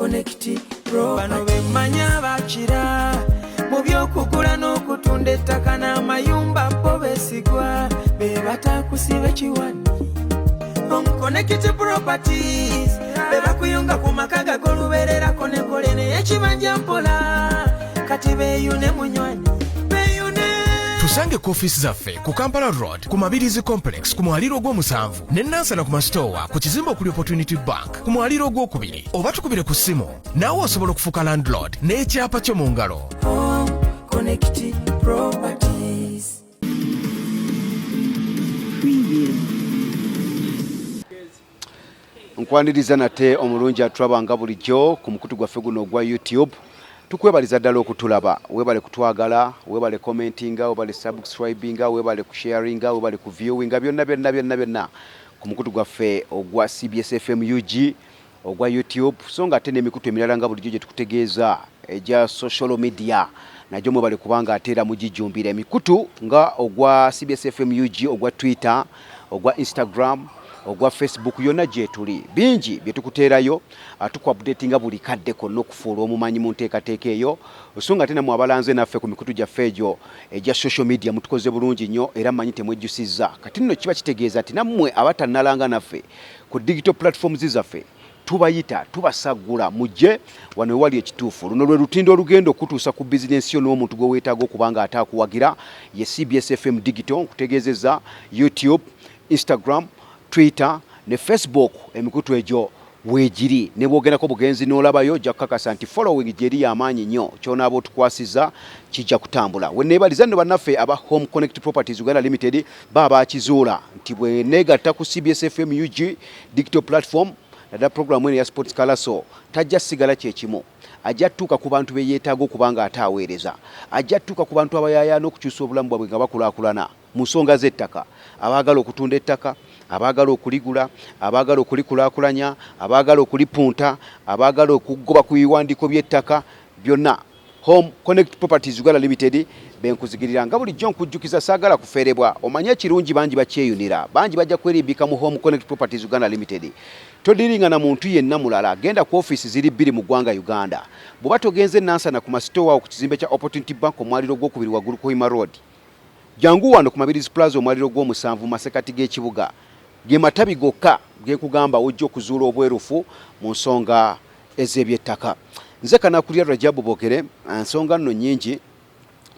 Connect Pro bano bemanya bakira mu byokugula n'okutunda ettaka n'amayumba bo besigwa be batakusiba kiwani Home Connect Properties be bakuyunga ku makaga g'olubeererako ne golene ekibanja mpola kati beeyune munywanyi tusange ku office zaffe ku Kampala Road ku Mabirizi Complex ku mwaliro gw'omusanvu ne Nansana ku Mastowa ku kizimbe okuli Opportunity Bank ku mwaliro gw'okubiri oba tukubire ku ssimu naawe osobola okufuuka landlord n'ekyapa kyo mu ngalo. Home Connect Properties. Nkwaniriza nate omulungi atulabanga bulijjo ku mukutu gwaffe guno ogwa YouTube. Tukwebaliza ddala okutulaba, webale kutwagala, webale commentinga, webale subscribinga, webale kusharinga, webale kuviewinga, byonna ku mukutu gwaffe ogwa CBS FM UG ogwa YouTube. So nga ate n'emikutu emirala nga bulijjo gye tukutegeeza egya social media najjo mwebale kubanga ateera mugijjumbira emikutu nga ogwa CBS FM UG ogwa Twitter ogwa Instagram ogwa Facebook yonna gye tuli bingi bye tukuteerayo tuku updatinga buli kadde konna okufuula omumanyi mu nteekateeka eyo osonga tena mu abalanze naffe ku mikutu gyaffe egyo egya social media mutukoze bulungi nnyo era mmanyi temwejjusizza kati nno kiba kitegeeza nti nammwe abatannalanga naffe ku digital platforms zaffe tubayita tubasagula mujje wano wali ekituufu luno lwe lutindo olugendo okutuusa ku bizinensi yo n'omuntu gwe weetaaga okubanga ataakuwagira ye CBS FM Digital nkutegeezezza YouTube, Instagram, Twitter ne Facebook emikutu egyo weegiri ne bwogerako bugenzi n'olabayo ojja kukakasa nti following gyeri y'amaanyi nnyo ky'onaaba otukwasizza kijja kutambula wenneebaliza nno bannaffe aba Home Connect Properties Uganda Limited baba bakizuula nti bwe neegatta ku CBS FM UG digital platform naddala programu eno ya Sports Kalaso tajja sigala kyekimu ajja tuuka ku bantu be yeetaaga okubanga ataaweereza ajja tuuka ku bantu abayaayaana okukyusa obulamu bwabwe nga bakulaakulana mu nsonga z'ettaka abaagala okutunda ettaka abaagala okuligula abaagala okulikulaakulanya abaagala okulipunta abaagala okugoba ku biwandiiko by'ettaka byonna Home Connect Properties Uganda Limited benkuzigirira nga bulijjo nkujjukiza saagala kufeerebwa omanye ekirungi bangi bakyeyunira bangi bajja kwerimbika mu Home Connect Properties Uganda Limited todiringa na muntu yenna mulala genda ku office ziri bbiri mu ggwanga Uganda bw'oba togenze Nansana ku Mastowa ku kizimbe kya Opportunity Bank omwaliro gw'okubiri waggulu ku Hoima Road jangu wano ku Mabirizi Plaza omwaliro gw'omusanvu masekati g'ekibuga ge matabi gokka gekugamba ojja okuzuula obwerufu mu nsonga ez'ebyettaka nze Kanakulya Rajabu Bokere ensonga nno nnyingi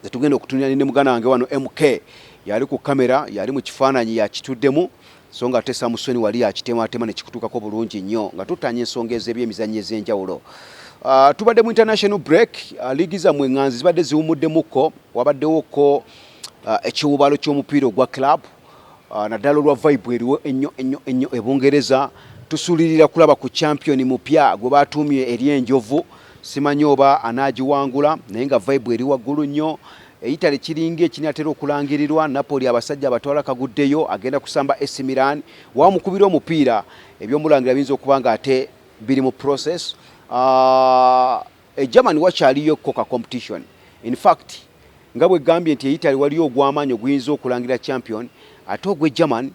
zetugenda okutunyana ne muganda wange wano MK yali ku kamera yali mu kifaananyi yakituddemu nsonga ate Samusoni wali yakitematema ne kikutuukako bulungi nnyo nga tutanya ensonga ez'ebyemizannyo ez'enjawulo tubadde mu international break liigi zammwe ŋŋanzi zibadde ziwumuddemukko wabaddewoko ekiwubalo ky'omupiira ogwa club naddala olwa vibe eriwo ennyo ebungereza tusuulirira kulaba ku champion mupya gwe baatuumye eri enjovu simanyi oba anaagiwangula naye nga vibe eri waggulu nnyo Italy kiringa ekinatera okulangirirwa Napoli abasajja abatwala kaguddeyo agenda kusamba AC Milan wamukubira omupiira ebyomulangira biyinza okuba nga ate biri mu process Germany wakyaliyo koka competition in fact nga bwe gambye nti Italy waliyo ogw'amaanyi oguyinza okulangira champion ate ogwe German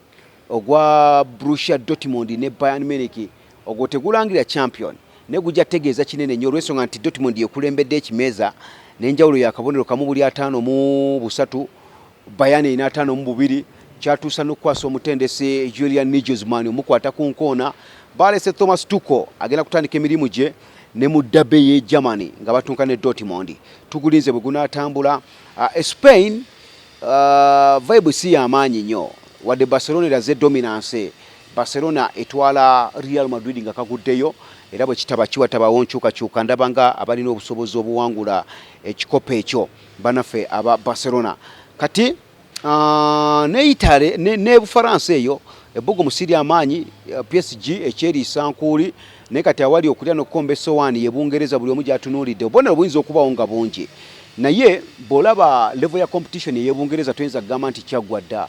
ogwa Borussia Dortmund ne Bayern Munich ogwo tegulangira champion ne gujja tegeeza kinene nnyo olw'ensonga nti Dortmund yekulembedde ekimeza n'enjawulo ya kabonero kamu buli 5-3 Bayern ina 5-2 kyatuusa n'okukwasa omutendesi Julian Nagelsmann omukwata ku nkoona balese Thomas Tuchel agenda kutandika emirimu gye ne mu dabe ye Germany nga batunka ne Dortmund tugulinze bwe gunaatambula Spain vibe si y'amaanyi nnyo wadde Barcelona eraze dominance Barcelona etwala Real Madrid nga kaguddeyo era bwe kitaba kiwatabawo nkyukakyuka ndaba nga abalina obusobozi obuwangula ekikopo ekyo banaffe aba Barcelona kati ne Italy ne Bufaransa eyo ebbugo musiri amaanyi PSG ekyeriisa nkuuli naye kati awali okulya n'okkomba essowaani ye Bungereza buli omu gy'atunuulidde obubonero buyinza okubawo nga bungi naye bw'olaba level ya competition ey'Ebungereza toyinza kugamba nti kyaggwa dda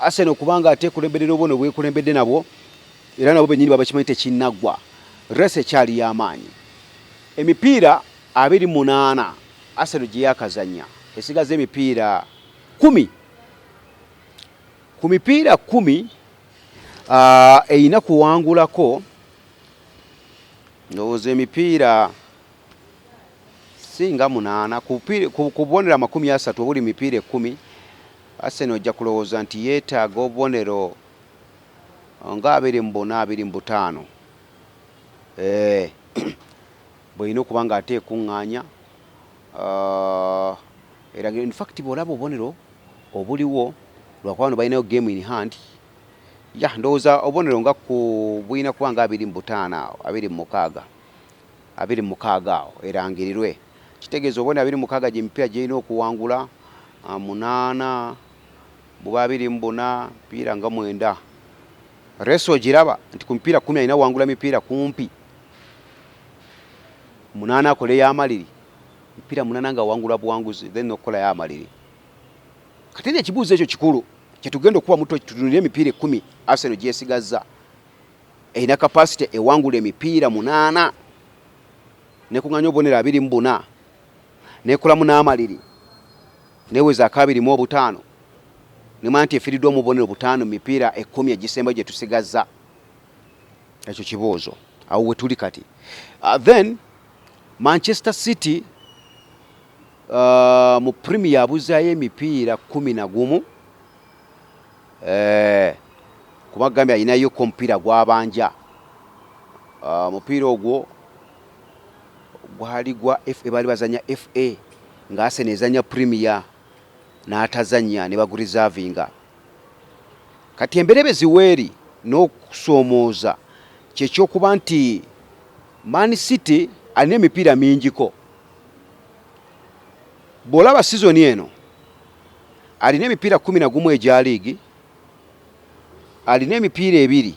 Arsenal kubanga ate kulembedde n'obubonero bwekulembedde nabwo era nabo bennyini babakimanyi tekinnaggwa rese ekyali y'amaanyi emipiira 28 Arsenal gye yakazannya esigaza emipiira 10 ku mipiira 10 eyina kuwangulako ndowooza emipiira singa 8 ku bubonero 30 obuli mipiira 10 Arsenal ojja kulowooza nti yeetaaga obubonero nga 24 25 bw'olina okuba nga ate ekuŋŋaanya era in fact bw'olaba obubonero obuliwo lwakuba bano balinayo game in hand ndowooza obubonero nga bulina kuba nga 25 26 awo erangirirwe kitegeeza obubonero 26 gy'emipiira gy'erina okuwangula 8 buba 24 mipiira nga 9 reso ogiraba nti ku mipiira 10 alina wangula mipiira kumpi 8 akole y'amaliri mipiira 8 nga wangula buwanguzi then nokukola y'amaliri kati ekibuuzo ekyo kikulu kyetugenda okuba muto tutunulire emipiira 10 Arsenal gyesigazza erina capacity ewangula emipiira 8 nekuŋŋaanya obubonero 24 nekolamu n'amaliri neweza 25 nemanya nti efiiriddwa mu bubonero 5 mipiira 10 egisembayo gye tusigazza ekyo kibuuzo awo we tuli kati then Manchester City mu Premier abuzaayo emipiira 11 kuba gambye alinayo ku mupiira gw'abanja mupiira ogwo gwali gwa FA baali bazanya FA nga Arsenal ezanya Premier n'atazanya ne bagurizavinga kati emberebe ziweeri n'okusoomooza kyekyokuba nti Man City alina emipiira mingiko bw'olaba sizoni eno alina emipiira 11 egya liigi alina emipiira 2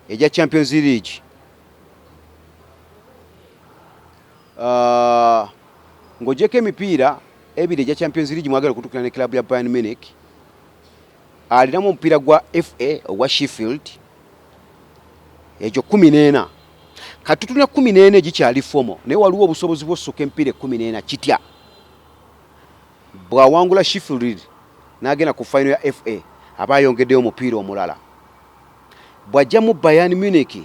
egya Champions League ng'ogyeko emipiira 2 egya Champions League mwagala okutukira ne club ya Bayern Munich alinamu omupiira gwa FA ogwa Sheffield egyo 14 kati tutuna 14 egikyali fomo naye waliwo obusobozi bw'ossuka emipiira 14 kitya bw'awangula Sheffield n'agenda ku final ya FA aba ayongeddeyo omupiira omulala bw'ajja mu Bayern Munich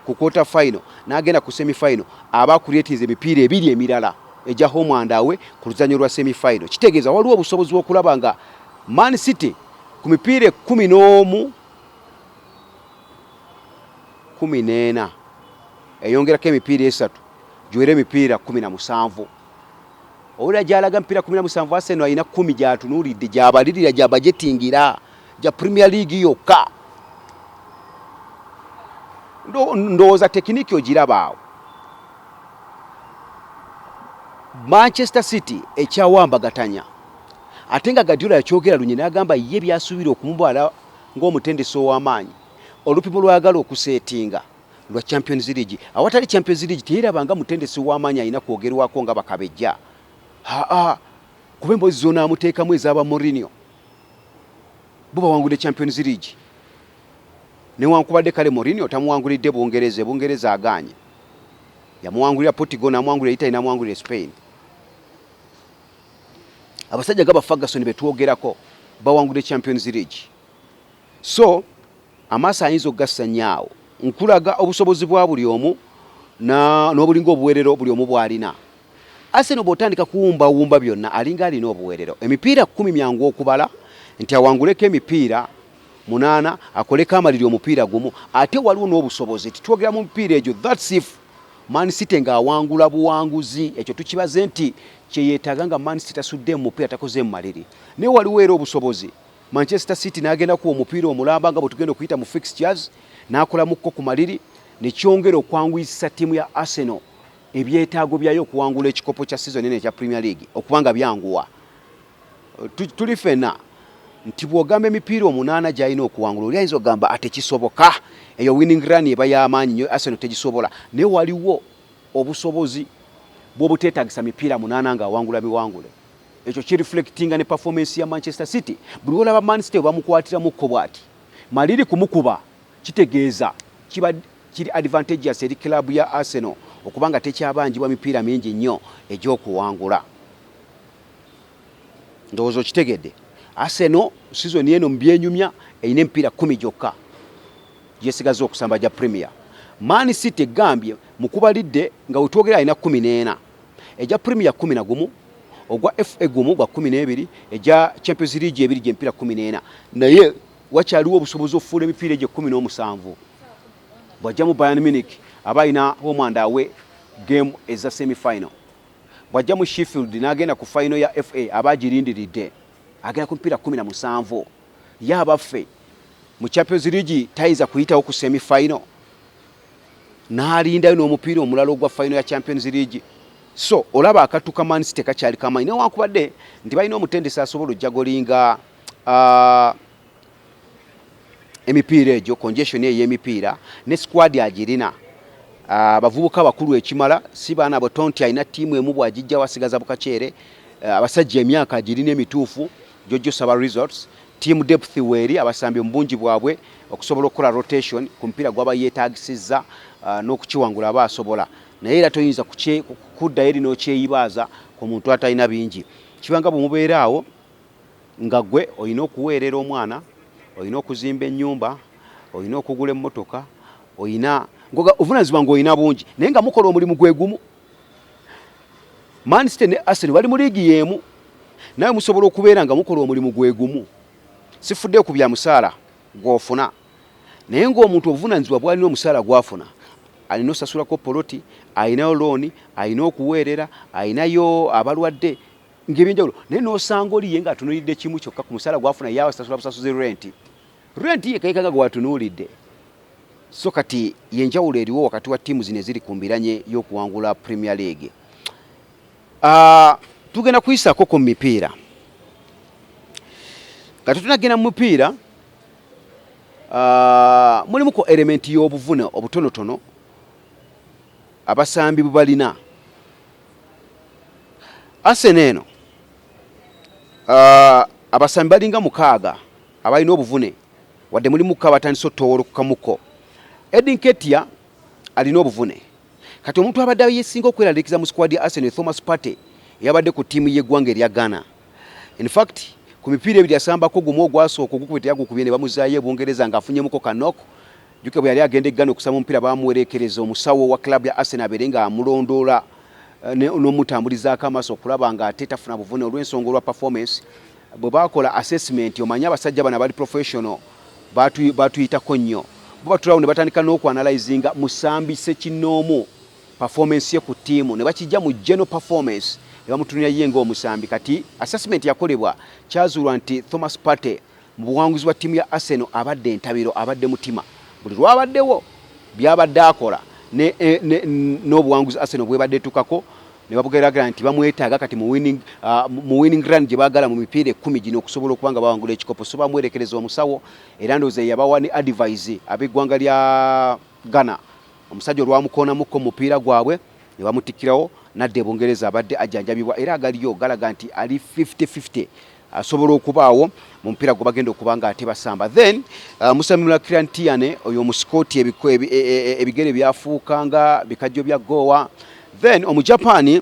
ku quarter final n'agenda ku semi final aba akulyetinze emipiira 2 emirala ejja home and away ku luzanyo lwa semi final kitegeeza waliwo obusobozi bw'okulaba nga Man City ku mipiira 11 14 eyongerako emipiira 3 gy'era emipiira 17 owulira gy'alaga emipiira 17 Arsenal alina 10 gy'atunuulidde gy'abalirira gy'abajetingira gya Premier League yokka ndowooza tekiniki ogiraba awo Manchester City ekyawambagatanya ate nga Guardiola yakyogera lunye n'agamba ye byasuubira okumubala ng'omutendesi ow'amaanyi olupimo lwagala okuseetinga lwa Champions League awatali Champions League teyerabanga mutendesi w'amaanyi alina kwogerwako nga bakabejja kuba emboozi zonna amuteekamu ez'aba Mourinho bo bawangulire Champions League newankubadde kale Mourinho tamuwangulidde Bungereza aganye yamuwangulira Portugal n'amuwangulira Italy n'amuwangulira Spain abasajja gaba Ferguson betwogerako bawangulire Champions League so amaaso ayinza okugassa nyaawo nkulaga obusobozi bwa buli omu n'obulinga obuweerero buli omu bw'alina Arsenal bw'otandika kuwumbawumba byonna alinga alina obuweerero emipiira 10 myangu okubala nti awanguleko emipiira 8 akoleko amaliri omupiira gumu ate waliwo n'obusobozi titwogera mu mipiira egyo that's if Man City ng'awangula buwanguzi ekyo tukibaze nti kyeyeetaaga nga Man City asudde mu mupiira takoze mu maliri naye waliwo era obusobozi Manchester City n'agenda ku omupiira omulamba nga bwe tugenda okuyita mu fixtures n'akolamukko ku maliri ne kyongera okwanguyisa ttiimu ya Arsenal ebyetaago byayo okuwangula ekikopo kya season eno ekya Premier League okubanga byanguwa tuli fena nti bw'ogamba emipiira 8 gy'alina okuwangula oli ayinza okugamba ate kisoboka eyo winning run eba y'amaanyi nnyo Arsenal tegisobola naye waliwo obusobozi bw'obuteetaagisa mipiira 8 ng'awangula biwangule ekyo kireflectinga ne performance ya Manchester City buli olaba Man City bamukwatiramukko bw'ati maliri kumukuba kitegeeza kiri advantageous eri club ya Arsenal okubanga tekyabanjibwa mipiira mingi nnyo egy'okuwangula ndowooza okitegedde Arsenal season eno mbyenyumya erina emipiira 10 gyokka gyesigaza okusamba gya Premier Man City gambye mukubalidde nga wetwogera alina 14 eja Premier 11 ogwa FA gumu gwa 12 eja Champions League ebiri gye mpira 14 naye wakyaliwo obusobozi ofuula emipiira egyo 17 bwajja mu Bayern Munich abayina home and away game eza semi final bwajja mu Sheffield n'agenda ku final ya FA abagirindiridde agenda ku mpira 17 yabaffe mu Champions League tayinza kuyitawo ku semi final n'alindayo n'omupiira omulala ogwa final ya Champions League. So olaba akatuka Man City kakyali kama ine wakubadde nti balina omutendesi asobola ojagolinga emipiira egyo congestion ey'emipiira ne squad agirina abavubuka bakulu ekimala si baana abo tonti alina tiimu emu bwagijja wasigaza bukacere abasajja emyaka agirina emituufu Jojo Saba Resorts team depth weeri abasambi mbungi bwabwe okusobola okukola rotation ku mpira gwaba yeetagisizza n'okukiwangula abasobola naye era toyinza kudda eri n'okyeyibaza ku muntu atalina bingi kibanga bumubeeraawo nga gwe olina okuweerera omwana olina okuzimba ennyumba olina okugula emmotoka olina obuvunaanyizibwa ng'olina bungi naye nga mukola omulimu gwe gumu. Man City ne Arsenal bali mu liigi y'emu naye musobola okubeera nga mukola omulimu gwe gumu sifudde ku bya musaala gw'ofuna naye ng'omuntu obuvunaanyizibwa bw'alina omusaala gw'afuna alina osasulako poloti alinayo looni alina okuweerera alinayo abalwadde ng'ebyenjawulo naye n'osanga oliye ng'atunuulidde kimu kyokka ku musaala gw'afuna yawe asasula busasuze renti ye kayikaga gwe watunuulidde. So kati yenjawulo eriwo wakati wa ttiimu zino eziri ku mbiranye y'okuwangula Premier League. Tugenda kuyisaako ku mipiira kati tunagenda mu mupiira mulimu ko elementi y'obuvune obutonotono abasambi bubalina. Arsenal eno abasambi balinga 6 abalina obuvune wadde mulimu ko abatandise ottowolokukamuko. Edin Ketia alina obuvune kati omuntu abadde yesinga okweralikiza mu squad ya Arsenal Thomas Partey yabadde ku ttiimu y'eggwanga erya Ghana. In fact ku mipiira ebiri yasambako gumu ogwasooka ogukubita yagukubye ne bamuzaayo ebungereza ng'afunyemuko kanoko juke bwe yali agenda eggana okusaba omupiira bamuwerekereza omusawo wa club ya Arsenal abeere nga amulondoola n'omutambulizaako amaaso okulaba nga ate tafuna buvune olw'ensonga olwa performance. Bwe bakola assessment omanye abasajja bano abali professional batuyitako nnyo bo batulawo ne batandika n'okuanalyzinga musambi Ssekinnoomu performance ye ku ttiimu ne bakijja mu general performance ne bamutunira ye ng'omusambi. Kati assessment yakolebwa kyazuulwa nti Thomas Partey mu buwanguzi bwa ttiimu ya Arsenal abadde entabiro abadde mutima buli lwabaddewo byabadde akola n'obuwanguzi Arsenal bwe badde tukako ne babugeragera nti bamwetaaga kati mu winning run gye baagala mu mipiira 10 gino okusobola okubanga bawangula ekikopo. So bamwerekereza omusawo era ndowooza yabawa ne advise ab'eggwanga lya Ghana omusajja olwamukoonamuko mu mupiira gwabwe ne bamutikkirawo nadde Bungereza abadde ajjanjabibwa era agaliyo galaga nti ali 50-50 asobola okubaawo mu mupiira gwe bagenda okuba nga ate basamba. Then Musamula Kirantiane oyo omusikoti ebigere byafuuka nga bikajjo bya Goa. Then omujapani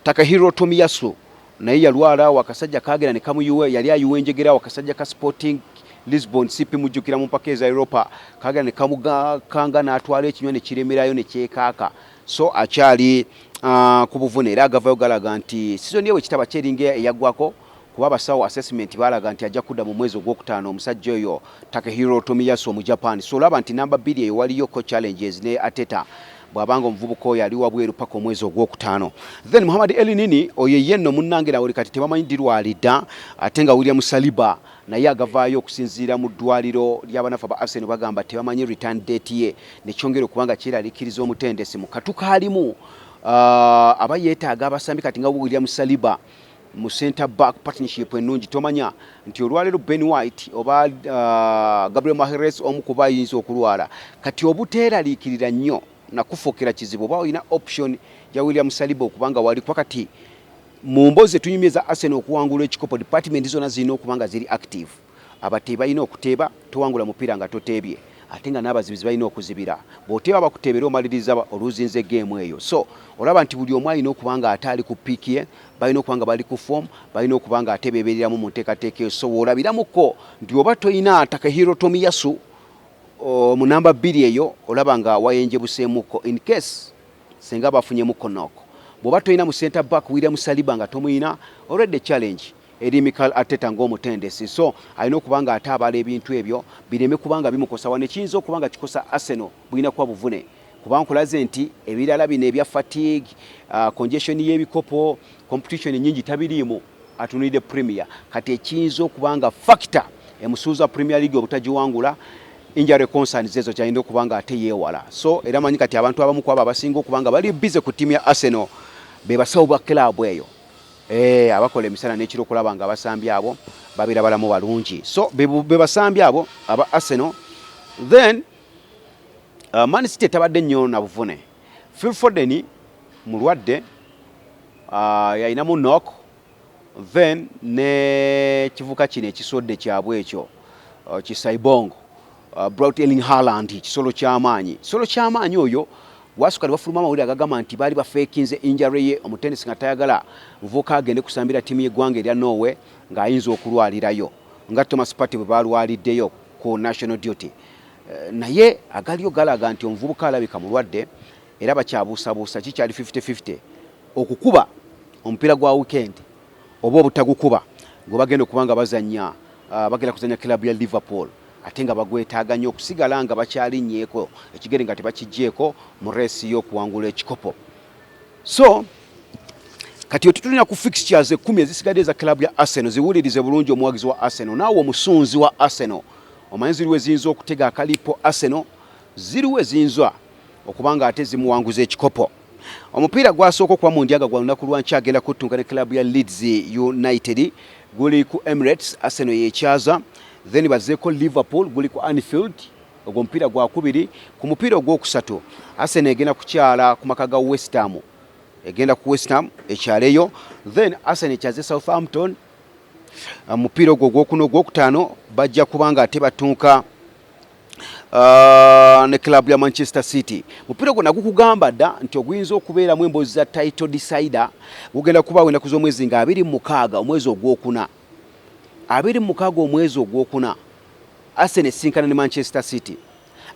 Takahiro Tomiyasu naye yalwala wakasajja kagera ne kamuyuwe yali ayuwenjegera wakasajja ka Sporting Lisbon sipi mujjukira mu mpaka za Europa kagera ne kamugakanga n'atwala ekinywa kiremerayo ne kyekaaka. So akyali ku buvune era agavayo galaga nti season yewe kitaba kyeringa eyagwako kuba abasawo assessment balaga nti ajja kudda mu mwezi ogwokutaano omusajja oyo Takahiro Tomiyasu mu Japan. So olaba nti namba 2 eyo waliyo ko challenges ne Ateta bwabanga omuvubuka oyo ali wabweru paka omwezi ogwokutaano. Then Muhammad Elneny oyo yenno munnange nawe kati tebamanyi dirwalidda ate nga William Saliba naye agavaayo okusinziira mu ddwaliro ly'abanafu ba Arsenal bagamba tebamanyi return date ye nekyongera okubanga kyeralikiriza omutendesi mu katuka alimu abayeetaaga abasambi kati nga William Saliba mu center back partnership ennungi tomanya nti olwaliro Ben White oba Gabriel Magalhaes omu ku bayinza okulwala kati obuteeraliikirira nnyo nakufokera kizibu ba olina option ya William Saliba okubanga wali kwakati mu mboze tunyumyeza Arsenal okuwangula ekikopo department zona zino okubanga ziri active abateeba balina okuteeba tuwangula mupiira nga toteebye ate nga n'abazibizi balina okuzibira bw'oteeba bakuteebera omaliriza oluzinze game eyo. So olaba nti buli omu alina okubanga atali ku peak ye balina okubanga bali ku form balina okubanga ate beebereramu mu nteekateeka eyo. So olabiramuko nti oba toyina Takahiro Tomiyasu mu namba 2 eyo olaba nga wayenje buseemuko in case senga bafunyemu Konoko bwoba toyina mu center back William Saliba nga tomuyina already challenge eri Mikel Arteta ng'omutendesi so alina okubanga ataabala ebintu ebyo bireme kubanga bimukosa wane kiyinza okubanga kikosa Arsenal bulina kuba buvune kubanga nkulaze nti ebirala bino ebya fatigue congestion y'ebikopo competition nyingi tabiriimu atunulide Premier kati ekiyinza okubanga factor emusuuza Premier League obutagiwangula injury concerns ezo kyalina okubanga ate yeewala so era manyi kati abantu abamu kwaba abasinga okubanga bali busy ku timu ya Arsenal be basawo ba club eyo abakola emisana n'ekiro okulaba nga abasambya abo babira balamu balungi so be basambya abo aba Arsenal then Man City tabadde nnyo na buvune Phil Foden mulwadde yayinamu knock then ne kivuka kino ekisodde kyabwe ekyo kisaibongo brought Erling Haaland kisolo ky'amaanyi oyo wasuka bafuluma amawulire agagamba nti baali bafekinze injury ye omutendesi nga tayagala muvuka agende kusambira timu y'eggwanga erya Norway ng'ayinza okulwalirayo nga Thomas Partey bwe balwaliddeyo ku national duty naye agaliyo galaga nti omuvubuka alabika mulwadde era bakyabuusabuusa kikyali 50-50 okukuba omupiira gwa weekend oba obutagukuba gwe bagenda okubanga bazanya bagenda kuzanya club ya Liverpool ate nga bagwetaaga nnyo okusigala nga bakyalinnyeko ekigere nga tebakijjeeko mu reesi y'okuwangula ekikopo so kati otutulina ku fixtures 10 ezisigadde za club ya Arsenal ziwulirize bulungi omuwagizi wa Arsenal naawe omusunzi wa Arsenal omanyi ziriwe ziyinza okutega akalipo Arsenal ziriwe ziyinza okubanga ate zimuwanguza ekikopo omupiira gwasooka okuba mu ndyaga gwa lunaku lwanki agenda kuttunka ne club ya Leeds United guli ku Emirates Arsenal yekyaza then bazeeko Liverpool guli ku Anfield ogwo mupiira gwa kubiri ku mupiira ogwokusatu Arsenal egenda kukyala ku maka ga West Ham egenda ku West Ham ekyaleyo then Arsenal ekyaze Southampton mupiira ogwo ogwokuna ogwokutaano bajja kubanga ate batunka ne club ya Manchester City mupiira gwo nagukugamba dda nti oguyinza okubeeramu emboozi za title decider gugenda kuba wenda kuza omwezi nga 26 omwezi ogwokuna 26 omwezi ogwokuna Arsenal sinkana ne Manchester City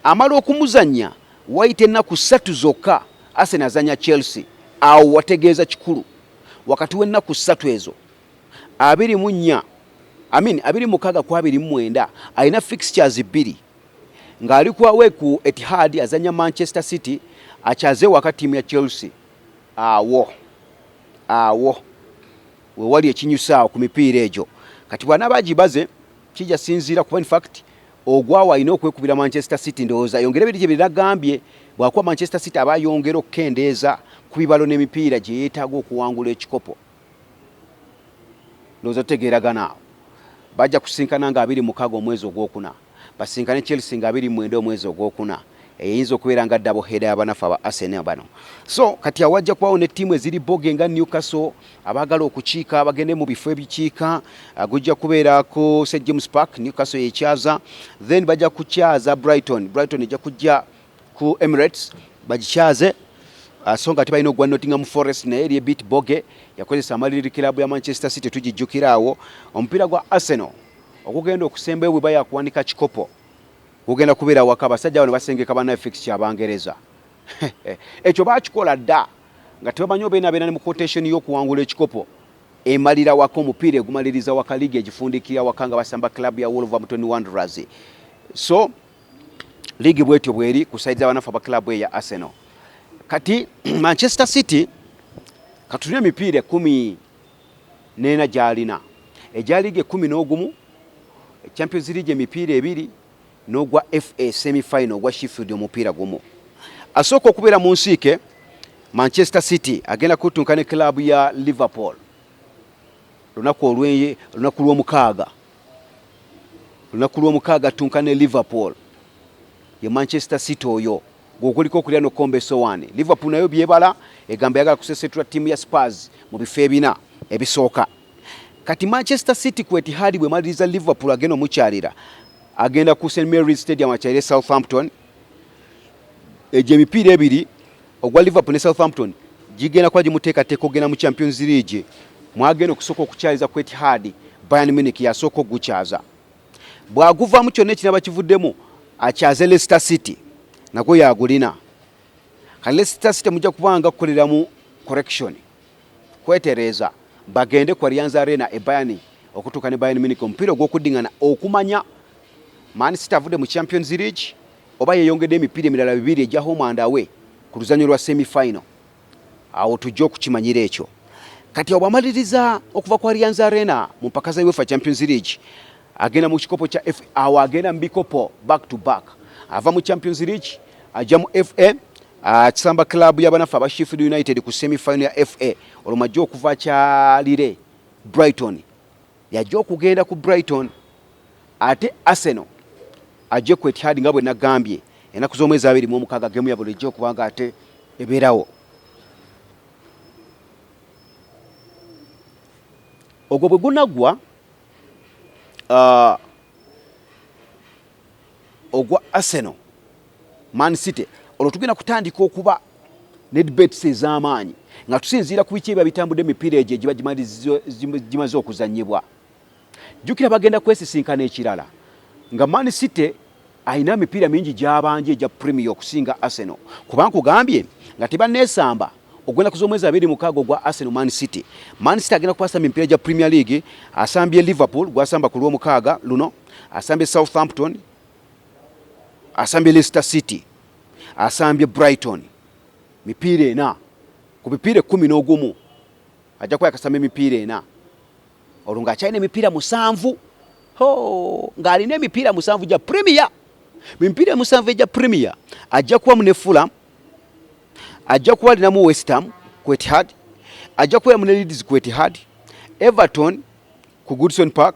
amala okumuzanya wayite ennaku 3 zokka Arsenal azanya Chelsea awo wategeeza kikulu wakati w'ennaku 3 ezo 24 26 ku 29 alina fixtures 2 ng'ali kwawe ku Etihad azanya Manchester City akyaze wakati timu ya Chelsea awo wewali ekinyusa ku mipiira egyo kati bwana bagibaze kijja sinzira kuba in fact ogwawa alina okwekubira Manchester City ndowooza yongere biri gye biragambye bwakuba Manchester City abayongera okukendeeza ku bibalo n'emipiira gye yeetaaga okuwangula ekikopo ndowooza tutegeeragana bajja kusinkana nga 26 omwezi ogwokuna basinkane Chelsea nga 29 omwezi ogwokuna eyinza okubeera nga double header y'abanafu aba Arsenal bano so kati awajja kubawo ne ttiimu eziri boge nga Newcastle abaagala okukiika bagende mu bifo ebikiika gujja kubeera ku St James Park Newcastle yekyaza then bajja kukyaza Brighton ejja kujja ku Emirates bagikyaze so nga tebalina ogwa Nottingham Forest naye eri ebit boge yakozesa amaliriri kilabu ya Manchester City tugijjukiraawo omupiira gwa Arsenal okugenda okusemba bwe bayakuwanika kikopo kugenda kubeera waka abasajja bano basengeka bana fixture abangereza ekyo bakikola dda nga tebamanyi obeena ne mu quotation y'okuwangula ekikopo emalira waka omupiira egumaliriza waka liigi egifundikira waka nga basamba club ya Wolverhampton Wanderers so liigi bwetyo bweri kusaidiza abanafu aba club ya Arsenal kati Manchester City katulina emipiira 14 gyalina egya liigi 11 Champions League emipiira 2 n'ogwa FA semi-final ogwa Sheffield omupiira gumu asooka okubeera mu nsiike Manchester City agenda kutunka ne club ya Liverpool lunaku lw'omukaaga tunka ne Liverpool ye Manchester City oyo gwokuliko okulya no kombe sowaani Liverpool nayo byebala egamba yagala kusesetula timu ya Spurs mu bifo ebina ebisooka kati Manchester City ku Etihad bwe maliriza Liverpool agenda omukyalira agenda ku St Mary's Stadium akyalire Southampton egyo emipiira 2 ogwa Liverpool ne Southampton gigenda kwa gimuteekateeka ogenda mu Champions League mwagenda okusooka okukyaliza ku Etihad Bayern Munich yasooka okugukyaza bw'aguvaamu kyonna ekiraba kivuddemu akyaze Leicester City nagwo yagulina Leicester City mujja kubanga kukolera mu correction kwetereza bagende ku Allianz Arena e Bayern okutuuka ne Bayern Munich omupiira ogw'okuddingana okumanya Man City avudde mu Champions League oba yeeyongedde emipiira emirala 2 ejja home and away ku luzanyo lwa semi final. Awo tujja okukimanyira ekyo. Kati obwamaliriza okuva ku Allianz Arena mu mpaka za UEFA Champions League agenda mu kikopo kya FA, awo agenda mu bikopo back to back. Ava mu Champions League ajja mu FA, kisamba club y'abanafu aba Sheffield United ku semi final ya FA. Olumajja okuva kyalire Brighton yajja okugenda ku Brighton, ate Arsenal ajje ku Etihad nga bwe nagambye ennaku z'omwezi 26 gemu ya bulijjo okubanga ate ebeerawo. Ogwo bwe gunagwa ogwa Arsenal Man City olwo tugenda kutandika okuba ne debates ez'amaanyi nga tusinziira ku biki ebya bitambudde emipiira egyo egiba gimaze okuzannyibwa. Jjukira bagenda kwesisinkana ekirala nga Man City ayina emipiira mingi gy'abanje egya Premier okusinga Arsenal, kubanga kugambye nga tebanneesamba ogwenda kuz'omwezi 26 ogwa Arsenal Man City. Man City agenda kupasamba emipiira gya Premier League, asambye Liverpool gwasamba ku lw'omukaaga luno, asambye Southampton, asambye Leicester City, asambye Brighton. Mipiira 4 ku mipiira 11 ajja kuba yakasamba emipiira 4. Olwo ng'akyalina emipiira 7 ng'alina emipiira 7 gya Premier. Mipiira 7 egya Premier ajja kuba mu ne Fulham, ajja kuba alinamu West Ham ku Etihad, ajja kuba mu ne Leeds ku Etihad, Everton ku Goodison Park,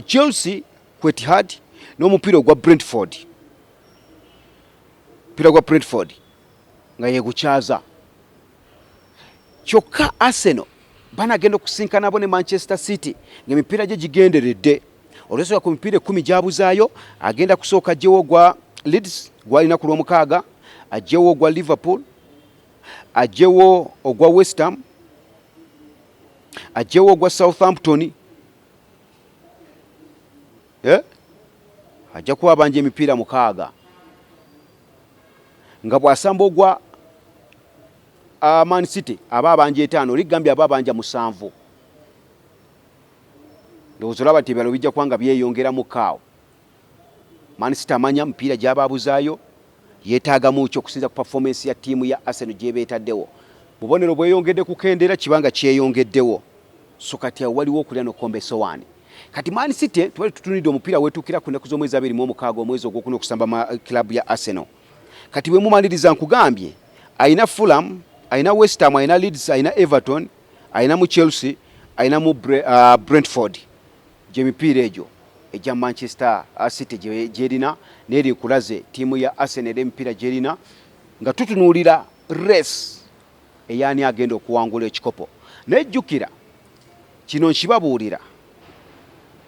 Chelsea ku Etihad n'omupiira ogwa Brentford. Omupiira gwa Brentford nga yegukyaza. Kyokka Arsenal banagenda okusinkana bo ne Manchester City ng'emipiira gye gigenderedde. Olw'ensonga ku mipiira 10 gyabuzaayo agenda kusooka ajjewo gwa Leeds gwalina ku lw'omukaaga, ajjewo ogwa Liverpool, ajjewo ogwa West Ham, ajjewo ogwa Southampton. Ajja kuba abanja emipiira 6 nga bw'asamba ogwa Man City aba abanja 5, ligambye aba abanja 7. Ndowooza olaba nti ebyalo bijja kubanga byeyongeramu kaawo. Man City amanya emipiira gy'abaabuzaayo yeetaagamu ki okusinza ku performance ya ttiimu ya Arsenal gyebeetaddewo. Bubonero bweyongedde kukendeera kibanga kyeyongeddewo, so kati awo waliwo okulya n'okkomba essowaani. Kati Man City twali tutunidde omupiira weetuukira ku nnaku z'omwezi 26 omwezi ogwokuna okusamba kilabu ya Arsenal. Kati bwe mumaliriza nkugambye ayina Fulham, ayina West Ham, ayina Leeds, ayina Everton, ayina mu Chelsea, ayina mu Brentford. Gy'emipiira egyo ejja Manchester City gyerina n'eri kulaze ttiimu ya Arsenal emipiira gyerina, nga tutunuulira race eyani agenda okuwangula ekikopo. Nejjukira kino nkibabuulira,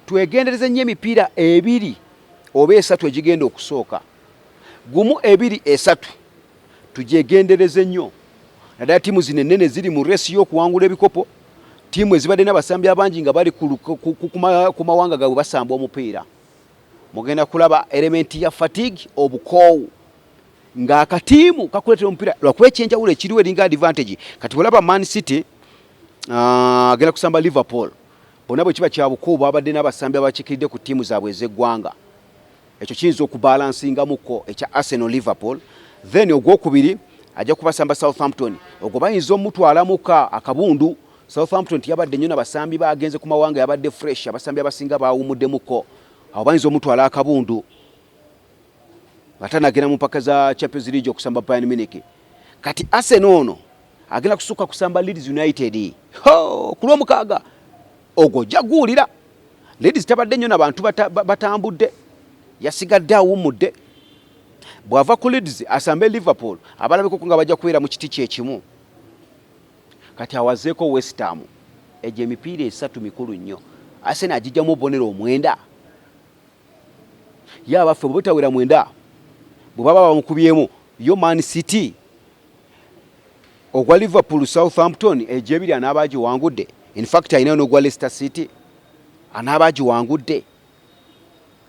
twegendereze nnyo emipiira 2 oba 3 egigenda okusooka. Gumu 2 3 tugyegendereze nnyo, naddala ttiimu zino ennene ziri mu race y'okuwangula ebikopo, ttiimu ezibadde n'abasambi abangi nga bali ku mawanga gaabwe basamba omupiira. Mugenda kulaba elementi ya fatigue, obukoowu, ng'akatiimu kakuleetera omupiira lwakuba ekyenjawulo ekiriwo eringa advantage. Kati olaba Man City agenda kusamba Liverpool, bonna bwe kiba kya bukoowu babadde n'abasambi abakikiridde ku ttiimu zaabwe ez'eggwanga. Ekyo kiyinza okubalansingamuko ekya Arsenal Liverpool. Then ogwokubiri ajja kubasamba Southampton, ogwo bayinza omutwalamuka akabundu. Southampton yabadde nnyo n'abasambi bagenze ku mawanga yabadde fresh, abasambi abasinga baawumuddemuko, awo bayinza omutwala akabundu batanagenda mu mpaka za Champions League okusamba Bayern Munich. Kati Arsenal ono agenda kusukka kusamba Leeds United ku lw'omukaaga, ogwo jaguulira. Leeds tabadde nnyo n'abantu batambudde, yasigadde awummudde. Bw'ava ku Leeds asambe Liverpool, abalabeko nga bajja kubeera mu kiti kyekimu. Kati awazeeko West Ham, egyo emipiira 3 mikulu nnyo. Arsenal agijjamu obubonero 9. Ye abaffe bwe butawera 9 bwe baba bamukubyemu yo Man City, ogwa Liverpool, Southampton, egyebiri anaabagiwangudde. In fact ayinayo n'ogwa Leicester City anaabagiwangudde.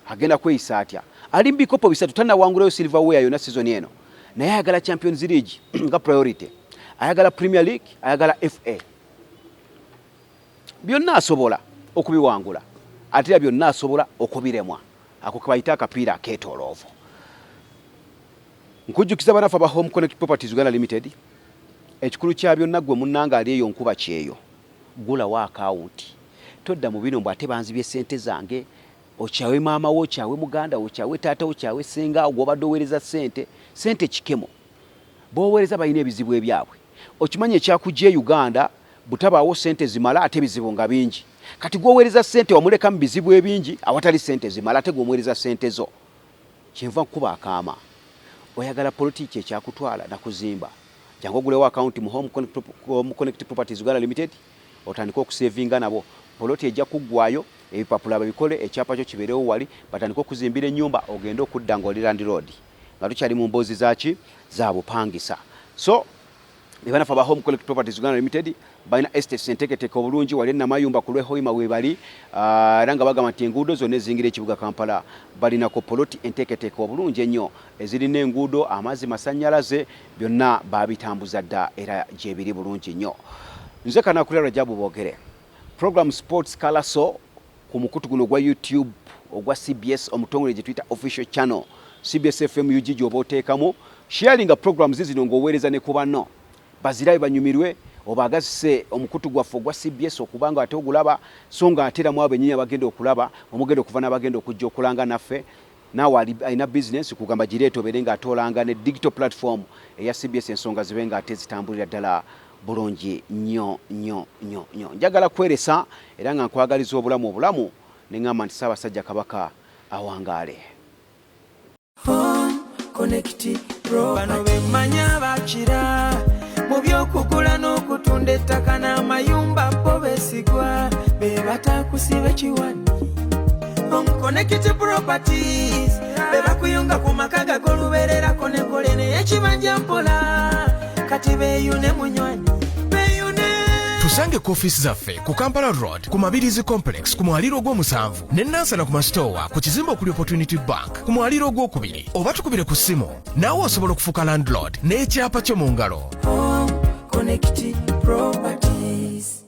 Agenda kweyisa atya? Ali mu bikopo 3 tannawangulayo silverware yonna season eno. naye ayagala Champions League nga priority, ayagala Premier League, ayagala FA. Byonna asobola okubiwangula, ate byonna asobola okubiremwa. Ako kabayita akapiira akeetooloovu. Nkujjukiza banafu aba Home Connect Properties Uganda Limited, ekikulu kya byonna gwe munnanga ali eyo nkuba kyeyo, gulawo akawunti. Todda mu bino mbu ate banzibye ssente zange, okyawe maama wo, okyawe muganda wo, okyawe taata wo, okyawe ssenga wo, gw'obadde oweereza ssente kikemo. B'oweereza balina ebizibu ebyabwe. Okimanyi ekyakujja e Uganda butabaawo ssente zimala ate ebizibu nga bingi. Kati gw'oweereza ssente wamuleka mu bizibu ebingi awatali ssente zimala ate gw'omuweereza ssente zo. Kyenva nkuba akaama. Oyagala politiiki ekyakutwala na kuzimba. Jangu ogulewo akawunti mu Home Connect Properties Uganda Limited, otandika okusevinga nabo. Poloti ejja kuggwayo, ebipapula babikole, ekyapa kyo kibeerewo wali, batandika okuzimbira ennyumba ogende okudda ng'oli Land Road. Nga tukyali mu mboozi zaki za bupangisa. So banafu aba Home Connect Properties Uganda Limited balina estates enteeketeeke obulungi wali Namayumba ku lw'Ehoima we bali, era nga bagamba nti enguudo zonna ezingira ekibuga Kampala balinako poloti enteeketeeke obulungi ennyo ezirina enguudo, amazzi, masannyalaze, byonna baabitambuza dda era gye biri bulungi nnyo. Nze Kanakulira Rajabu boogere. Program Sports Kalaso ku mukutu guno gwa YouTube ogwa CBS omutongole gye tuyita official channel CBS FM UG gy'oba oteekamu, sharinga programs zino ng'oweereza ne ku banno bazirabe banyumirwe, obaagazise omukutu gwaffe ogwa CBS okubanga ate ogulaba so nga ateramu abennyini abagenda okulaba, omugenda okuva n'abagenda okujja okulanga naffe. Naawe alina business kugamba gireeta obeere nga atoolanga ne digital platform eya CBS, ensonga zibe nga ate zitambulira ddala bulungi nnyo. Njagala kweresa era nga nkwagaliza obulamu ne ngamba nti Ssaabasajja Kabaka awangaale. Home Connect Pro bano bemmanya bakira mu by'okugula n'okutunda ettaka n'amayumba bo beesigwa be batakusiba kiwani. Home Connect Properties be bakuyunga ku maka gag'olubeererako ne kolene ekibanja mpola kati beeyune munywani. Tusange ku ofiisi zaffe ku Kampala Road ku Mabirizi Complex ku mwaliiro ogw'omusanvu ne Nansana ku masitoowa ku kizimbe okuli Opportunity Bank ku mwaliiro ogwokubiri, oba tukubire ku ssimu naawe osobola okufuuka landlord n'ekyapa kyo mu ngalo. Home Connect Properties.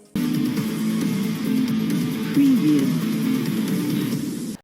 Preview.